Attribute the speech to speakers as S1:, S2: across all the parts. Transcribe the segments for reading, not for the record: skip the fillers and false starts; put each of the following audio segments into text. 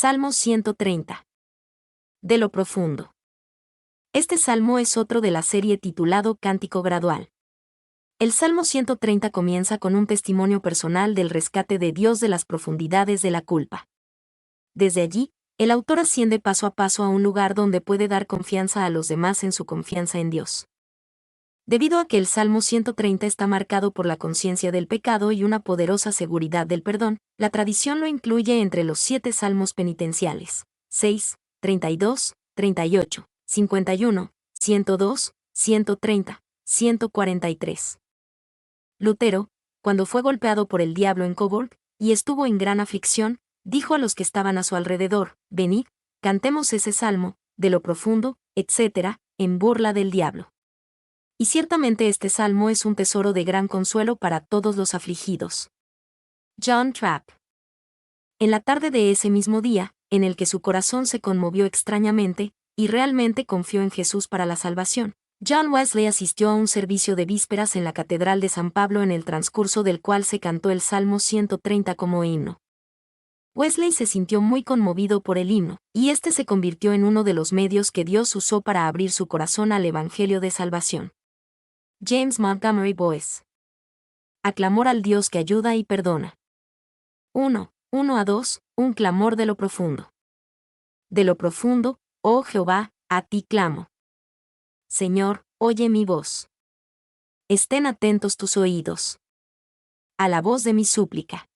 S1: Salmo 130. De lo profundo. Este salmo es otro de la serie titulado Cántico Gradual. El Salmo 130 comienza con un testimonio personal del rescate de Dios de las profundidades de la culpa. Desde allí, el autor asciende paso a paso a un lugar donde puede dar confianza a los demás en su confianza en Dios. Debido a que el Salmo 130 está marcado por la conciencia del pecado y una poderosa seguridad del perdón, la tradición lo incluye entre los 7 salmos penitenciales: 6, 32, 38, 51, 102, 130, 143. Lutero, cuando fue golpeado por el diablo en Coburg, y estuvo en gran aflicción, dijo a los que estaban a su alrededor: «Venid, cantemos ese salmo, de lo profundo, etc., en burla del diablo». Y ciertamente este salmo es un tesoro de gran consuelo para todos los afligidos. John Trapp. En la tarde de ese mismo día, en el que su corazón se conmovió extrañamente, y realmente confió en Jesús para la salvación, John Wesley asistió a un servicio de vísperas en la Catedral de San Pablo en el transcurso del cual se cantó el Salmo 130 como himno. Wesley se sintió muy conmovido por el himno, y este se convirtió en uno de los medios que Dios usó para abrir su corazón al Evangelio de Salvación. James Montgomery Boyce. A clamor al Dios que ayuda y perdona. 1:1-2, un clamor de lo profundo. De lo profundo, oh Jehová, a ti clamo. Señor, oye mi voz. Estén atentos tus oídos a la voz de mi súplica.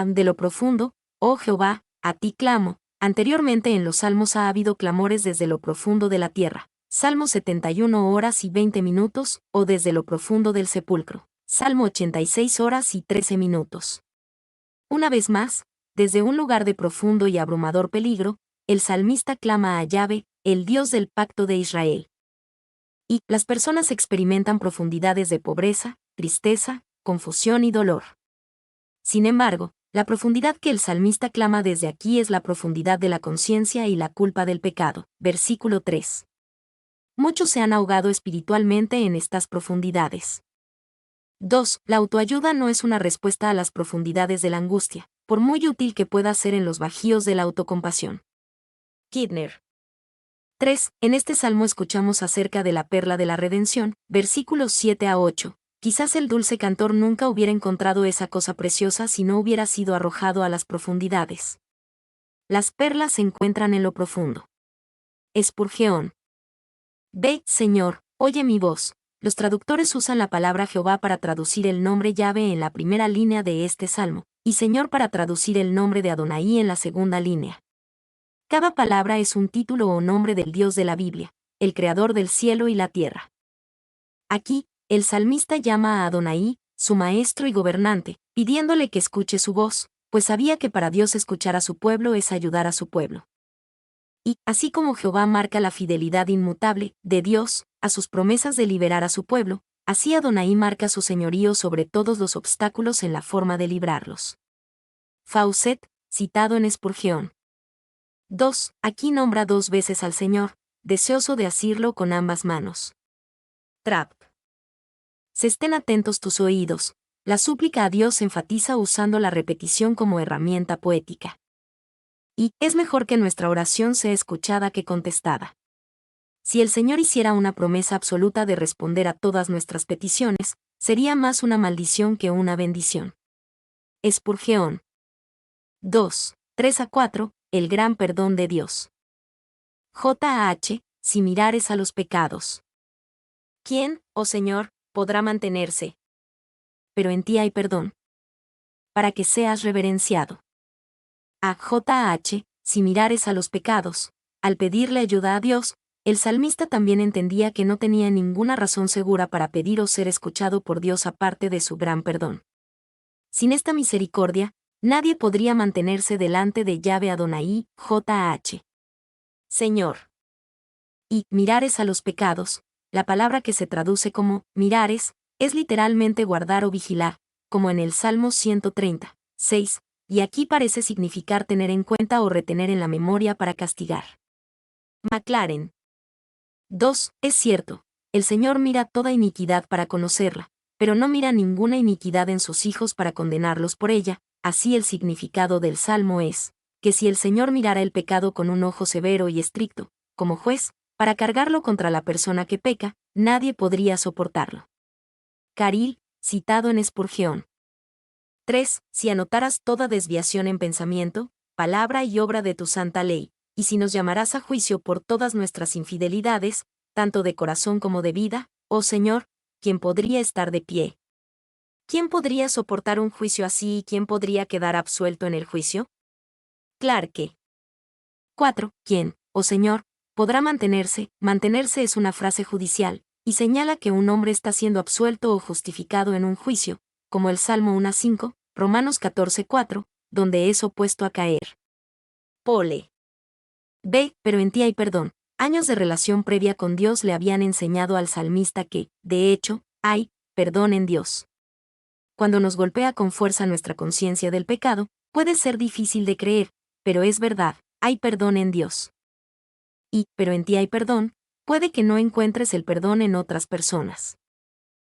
S1: De lo profundo, oh Jehová, a ti clamo. Anteriormente en los salmos ha habido clamores desde lo profundo de la tierra. Salmo 71 horas y 20 minutos, o desde lo profundo del sepulcro. Salmo 86 horas y 13 minutos. Una vez más, desde un lugar de profundo y abrumador peligro, el salmista clama a Yahvé, el Dios del pacto de Israel. Y las personas experimentan profundidades de pobreza, tristeza, confusión y dolor. Sin embargo, la profundidad que el salmista clama desde aquí es la profundidad de la conciencia y la culpa del pecado. Versículo 3. Muchos se han ahogado espiritualmente en estas profundidades. 2. La autoayuda no es una respuesta a las profundidades de la angustia, por muy útil que pueda ser en los bajíos de la autocompasión. Kidner. 3. En este salmo escuchamos acerca de la perla de la redención, versículos 7-8. Quizás el dulce cantor nunca hubiera encontrado esa cosa preciosa si no hubiera sido arrojado a las profundidades. Las perlas se encuentran en lo profundo. Spurgeon. Ve, Señor, oye mi voz. Los traductores usan la palabra Jehová para traducir el nombre Yahvé en la primera línea de este salmo, y Señor para traducir el nombre de Adonai en la segunda línea. Cada palabra es un título o nombre del Dios de la Biblia, el creador del cielo y la tierra. Aquí, el salmista llama a Adonai, su maestro y gobernante, pidiéndole que escuche su voz, pues sabía que para Dios escuchar a su pueblo es ayudar a su pueblo. Y, así como Jehová marca la fidelidad inmutable de Dios a sus promesas de liberar a su pueblo, así Adonai marca su señorío sobre todos los obstáculos en la forma de librarlos. Fawcett, citado en Spurgeon. 2. Aquí nombra 2 veces al Señor, deseoso de asirlo con ambas manos. Trapp. Se estén atentos tus oídos. La súplica a Dios enfatiza usando la repetición como herramienta poética. Y es mejor que nuestra oración sea escuchada que contestada. Si el Señor hiciera una promesa absoluta de responder a todas nuestras peticiones, sería más una maldición que una bendición. Spurgeon. 2:3-4. El gran perdón de Dios. J.H. Si mirares a los pecados. ¿Quién, oh Señor, podrá mantenerse? Pero en ti hay perdón, para que seas reverenciado. A J.H. Si mirares a los pecados. Al pedirle ayuda a Dios, el salmista también entendía que no tenía ninguna razón segura para pedir o ser escuchado por Dios aparte de su gran perdón. Sin esta misericordia, nadie podría mantenerse delante de Yahvé Adonai, J.H. Señor. Y mirares a los pecados, la palabra que se traduce como mirares, es literalmente guardar o vigilar, como en el Salmo 130, 6, y aquí parece significar tener en cuenta o retener en la memoria para castigar. Maclaren. 2. Es cierto, el Señor mira toda iniquidad para conocerla, pero no mira ninguna iniquidad en sus hijos para condenarlos por ella. Así el significado del Salmo es: que si el Señor mirara el pecado con un ojo severo y estricto, como juez, para cargarlo contra la persona que peca, nadie podría soportarlo. Caril, citado en Spurgeon. 3. Si anotaras toda desviación en pensamiento, palabra y obra de tu santa ley, y si nos llamarás a juicio por todas nuestras infidelidades, tanto de corazón como de vida, oh Señor, ¿quién podría estar de pie? ¿Quién podría soportar un juicio así y quién podría quedar absuelto en el juicio? Clarke. 4. ¿Quién, oh Señor, podrá mantenerse? Mantenerse es una frase judicial, y señala que un hombre está siendo absuelto o justificado en un juicio, como el Salmo 1:5, Romanos 14:4, donde es opuesto a caer. Pole. B. Pero en ti hay perdón. Años de relación previa con Dios le habían enseñado al salmista que, de hecho, hay perdón en Dios. Cuando nos golpea con fuerza nuestra conciencia del pecado, puede ser difícil de creer, pero es verdad, hay perdón en Dios. Y, pero en ti hay perdón, puede que no encuentres el perdón en otras personas.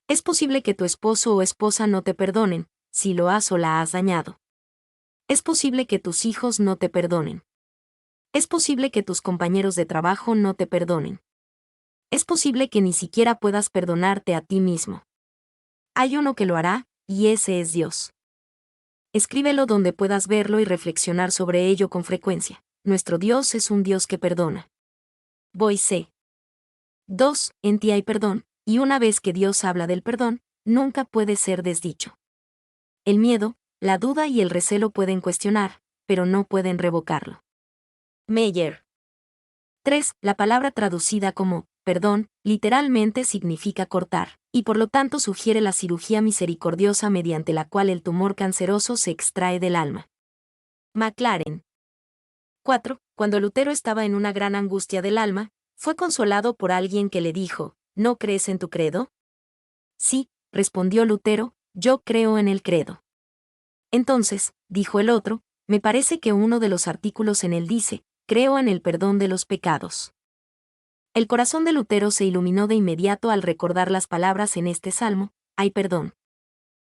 S1: Es posible que tu esposo o esposa no te perdonen, si lo has o la has dañado. Es posible que tus hijos no te perdonen. Es posible que tus compañeros de trabajo no te perdonen. Es posible que ni siquiera puedas perdonarte a ti mismo. Hay uno que lo hará, y ese es Dios. Escríbelo donde puedas verlo y reflexionar sobre ello con frecuencia. Nuestro Dios es un Dios que perdona. Boyce. 2. En ti hay perdón, y una vez que Dios habla del perdón, nunca puede ser desdicho. El miedo, la duda y el recelo pueden cuestionar, pero no pueden revocarlo. Meyer. 3. La palabra traducida como perdón, literalmente significa cortar, y por lo tanto sugiere la cirugía misericordiosa mediante la cual el tumor canceroso se extrae del alma. Maclaren. 4. Cuando Lutero estaba en una gran angustia del alma, fue consolado por alguien que le dijo, ¿no crees en tu credo? Sí, respondió Lutero, yo creo en el credo. Entonces, dijo el otro, me parece que uno de los artículos en él dice, creo en el perdón de los pecados. El corazón de Lutero se iluminó de inmediato al recordar las palabras en este salmo, hay perdón.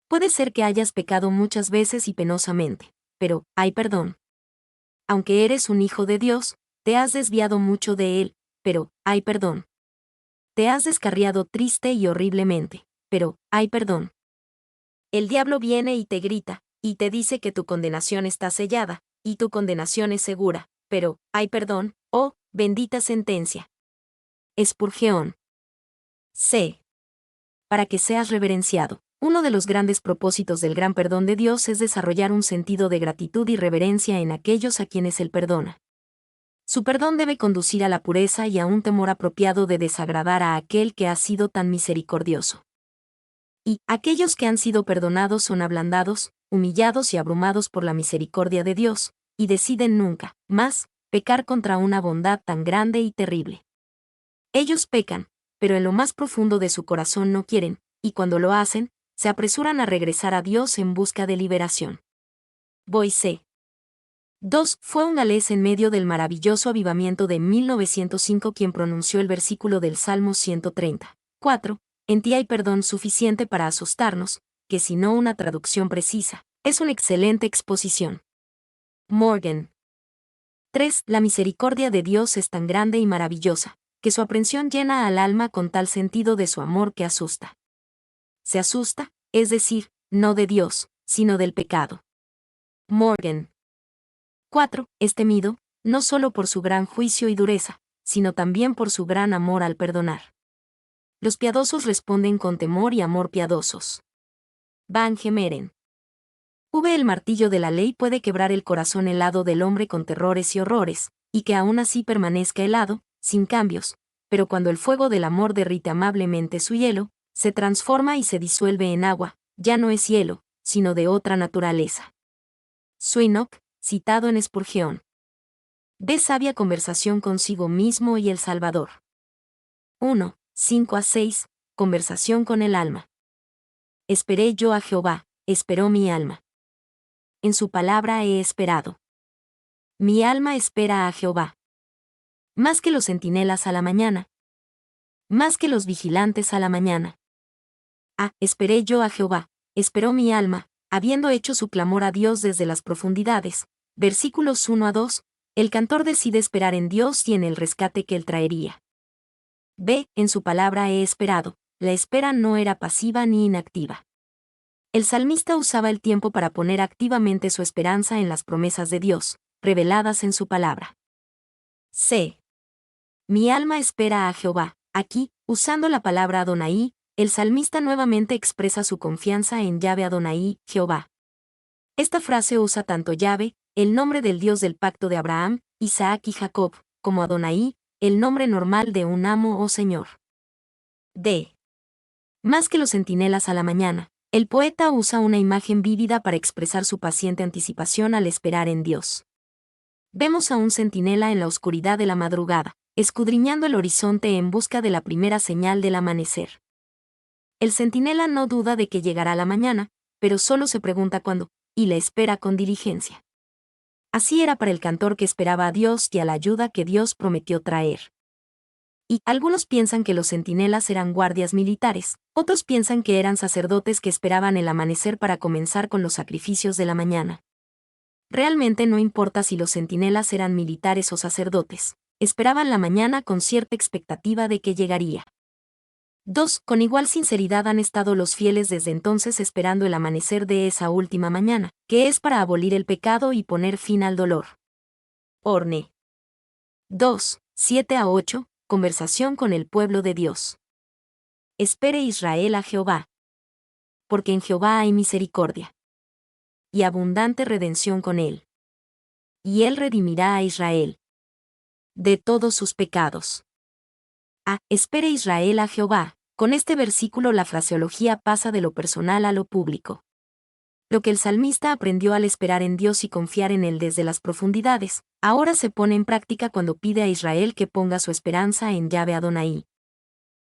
S1: Puede ser que hayas pecado muchas veces y penosamente, pero, hay perdón. Aunque eres un hijo de Dios, te has desviado mucho de él, pero, hay perdón. Te has descarriado triste y horriblemente, pero, hay perdón. El diablo viene y te grita, y te dice que tu condenación está sellada, y tu condenación es segura, pero, hay perdón, oh, bendita sentencia. Spurgeon. C. Para que seas reverenciado. Uno de los grandes propósitos del gran perdón de Dios es desarrollar un sentido de gratitud y reverencia en aquellos a quienes Él perdona. Su perdón debe conducir a la pureza y a un temor apropiado de desagradar a aquel que ha sido tan misericordioso. Y aquellos que han sido perdonados son ablandados, humillados y abrumados por la misericordia de Dios, y deciden nunca, más, pecar contra una bondad tan grande y terrible. Ellos pecan, pero en lo más profundo de su corazón no quieren, y cuando lo hacen, se apresuran a regresar a Dios en busca de liberación. Boyce. 2. Fue un galés en medio del maravilloso avivamiento de 1905 quien pronunció el versículo del Salmo 130. 4. En ti hay perdón suficiente para asustarnos, que si no una traducción precisa, es una excelente exposición. Morgan. 3. La misericordia de Dios es tan grande y maravillosa, que su aprensión llena al alma con tal sentido de su amor que asusta. Se asusta, es decir, no de Dios, sino del pecado. Morgan. 4. Es temido, no solo por su gran juicio y dureza, sino también por su gran amor al perdonar. Los piadosos responden con temor y amor piadosos. Van Gemeren. El martillo de la ley puede quebrar el corazón helado del hombre con terrores y horrores, y que aún así permanezca helado, sin cambios, pero cuando el fuego del amor derrite amablemente su hielo, se transforma y se disuelve en agua, ya no es hielo, sino de otra naturaleza. Swinnock, citado en Spurgeon. De sabia conversación consigo mismo y el Salvador. 1. 5-6, conversación con el alma. Esperé yo a Jehová, esperó mi alma. En su palabra he esperado. Mi alma espera a Jehová. Más que los centinelas a la mañana. Más que los vigilantes a la mañana. Esperé yo a Jehová, esperó mi alma, habiendo hecho su clamor a Dios desde las profundidades, versículos 1 a 2, el cantor decide esperar en Dios y en el rescate que Él traería. B. En su palabra he esperado. La espera no era pasiva ni inactiva. El salmista usaba el tiempo para poner activamente su esperanza en las promesas de Dios, reveladas en su palabra. C. Mi alma espera a Jehová. Aquí, usando la palabra Adonai, el salmista nuevamente expresa su confianza en Yahvé Adonai, Jehová. Esta frase usa tanto Yahvé, el nombre del Dios del pacto de Abraham, Isaac y Jacob, como Adonai, el nombre normal de un amo o señor. D. Más que los centinelas a la mañana, el poeta usa una imagen vívida para expresar su paciente anticipación al esperar en Dios. Vemos a un centinela en la oscuridad de la madrugada, escudriñando el horizonte en busca de la primera señal del amanecer. El centinela no duda de que llegará la mañana, pero solo se pregunta cuándo, y la espera con diligencia. Así era para el cantor que esperaba a Dios y a la ayuda que Dios prometió traer. Y algunos piensan que los centinelas eran guardias militares, otros piensan que eran sacerdotes que esperaban el amanecer para comenzar con los sacrificios de la mañana. Realmente no importa si los centinelas eran militares o sacerdotes, esperaban la mañana con cierta expectativa de que llegaría. 2. Con igual sinceridad han estado los fieles desde entonces esperando el amanecer de esa última mañana, que es para abolir el pecado y poner fin al dolor. Orne. 2. 7 a 8. Conversación con el pueblo de Dios. Espere Israel a Jehová. Porque en Jehová hay misericordia y abundante redención con él. Y él redimirá a Israel de todos sus pecados. Espere Israel a Jehová. Con este versículo la fraseología pasa de lo personal a lo público. Lo que el salmista aprendió al esperar en Dios y confiar en Él desde las profundidades, ahora se pone en práctica cuando pide a Israel que ponga su esperanza en Yahvé Adonai.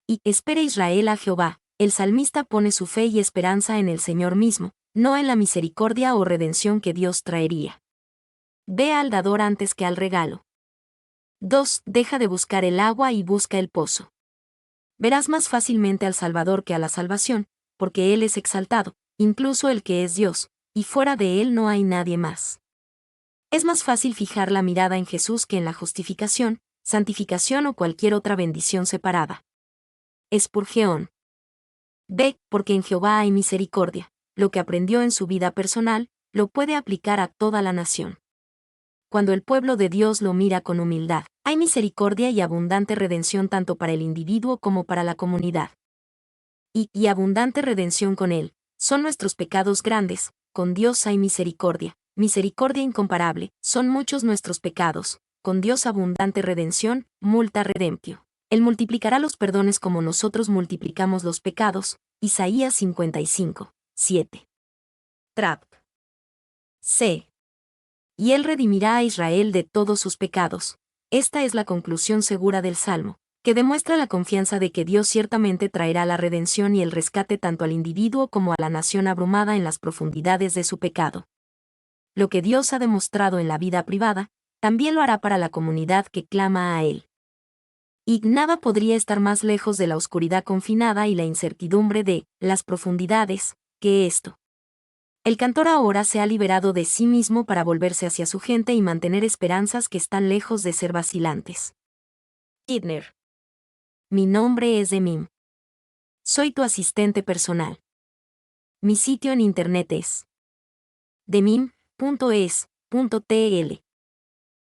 S1: Y espere Israel a Jehová. El salmista pone su fe y esperanza en el Señor mismo, no en la misericordia o redención que Dios traería. Ve al dador antes que al regalo. 2. Deja de buscar el agua y busca el pozo. Verás más fácilmente al Salvador que a la salvación, porque Él es exaltado, incluso el que es Dios, y fuera de Él no hay nadie más. Es más fácil fijar la mirada en Jesús que en la justificación, santificación o cualquier otra bendición separada. Spurgeon. B. Porque en Jehová hay misericordia. Lo que aprendió en su vida personal, lo puede aplicar a toda la nación. Cuando el pueblo de Dios lo mira con humildad, hay misericordia y abundante redención tanto para el individuo como para la comunidad. Y abundante redención con él, son nuestros pecados grandes, con Dios hay misericordia, misericordia incomparable, son muchos nuestros pecados, con Dios abundante redención, multa redemptio. Él multiplicará los perdones como nosotros multiplicamos los pecados. Isaías 55, 7. Trap. C. Y él redimirá a Israel de todos sus pecados. Esta es la conclusión segura del Salmo, que demuestra la confianza de que Dios ciertamente traerá la redención y el rescate tanto al individuo como a la nación abrumada en las profundidades de su pecado. Lo que Dios ha demostrado en la vida privada, también lo hará para la comunidad que clama a Él. Y nada podría estar más lejos de la oscuridad confinada y la incertidumbre de las profundidades que esto. El cantor ahora se ha liberado de sí mismo para volverse hacia su gente y mantener esperanzas que están lejos de ser vacilantes. Kidner. Mi nombre es Demim. Soy tu asistente personal. Mi sitio en internet es demim.es.tl